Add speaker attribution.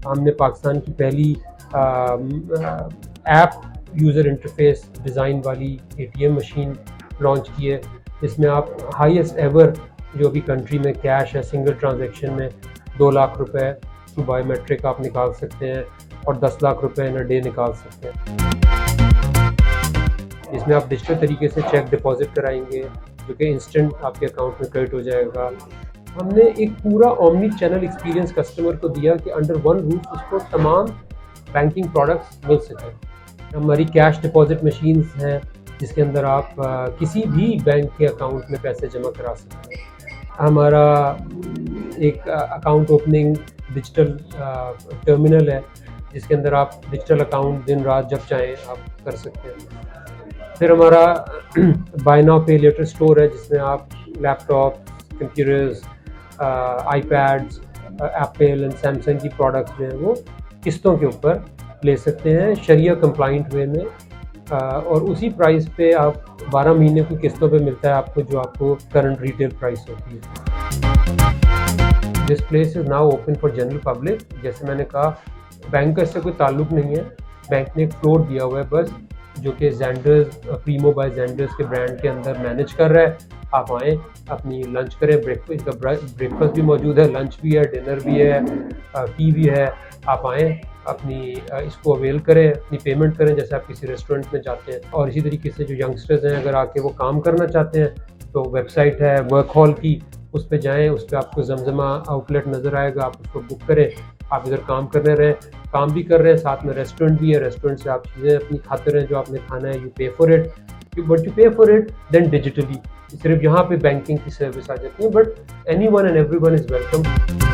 Speaker 1: हमने पाकिस्तान की पहली ऐप यूज़र इंटरफेस डिज़ाइन वाली ATM मशीन लॉन्च की है, जिसमें आप हाईएस्ट एवर जो अभी कंट्री में कैश है सिंगल ट्रांजैक्शन में 2 लाख रुपए की बायोमेट्रिक आप निकाल सकते हैं और 10 लाख रुपए इन अ डे निकाल सकते हैं। इसमें आप डिजिटल तरीके से चेक डिपॉजिट कराएंगे जो कि इंस्टेंट आपके अकाउंट में क्रेडिट हो जाएगा। हमने एक पूरा ओमनी चैनल एक्सपीरियंस कस्टमर को दिया कि अंडर वन रूफ उसको तमाम बैंकिंग प्रोडक्ट्स मिल सकें। हमारी कैश डिपॉजिट मशीन्स हैं जिसके अंदर आप किसी भी बैंक के अकाउंट में पैसे जमा करा सकते हैं। हमारा एक अकाउंट ओपनिंग डिजिटल टर्मिनल है जिसके अंदर आप डिजिटल अकाउंट दिन रात जब चाहें आप कर सकते हैं। फिर हमारा बाय नाउ पे लेटर स्टोर है जिसमें आप laptop, computers, iPads, Apple and Samsung की प्रोडक्ट्स जो हैं वो किस्तों के ऊपर ले सकते हैं शरिया कंप्लाइंट वे में, और उसी प्राइस पे आप 12 महीने की किस्तों पे मिलता है आपको जो आपको करंट रिटेल प्राइस होती है। This place is now open for general public. जैसे मैंने कहा, बैंक का इससे कोई ताल्लुक नहीं है, बैंक ने एक फ्लोर दिया हुआ है बस, जो कि जेंडर्स, प्रीमो बाय जेंडर्स के ब्रांड के अंदर मैनेज कर रहा है। आप आएँ, अपनी लंच करें, ब्रेकफास्ट भी मौजूद है, लंच भी है, डिनर भी है, टी भी है। आप आएँ, अपनी इसको अवेल करें, अपनी पेमेंट करें जैसे आप किसी रेस्टोरेंट में जाते हैं। और इसी तरीके से जो यंगस्टर्स हैं अगर आके वो काम करना चाहते हैं तो वेबसाइट है वर्क हॉल की, उस पे जाएँ, उस पे आपको जमजमा आउटलेट नज़र आएगा, आप उसको बुक करें, आप इधर काम करने रहें, काम भी कर रहे हैं, साथ में रेस्टोरेंट भी है, रेस्टोरेंट से आप चीज़ें अपनी खाते रहें जो आपने खाना है, यू पे फॉर इट, बट यू पे फॉर इट देन डिजिटली। सिर्फ यहाँ पे बैंकिंग की सर्विस आ जाती है, but anyone and everyone is welcome.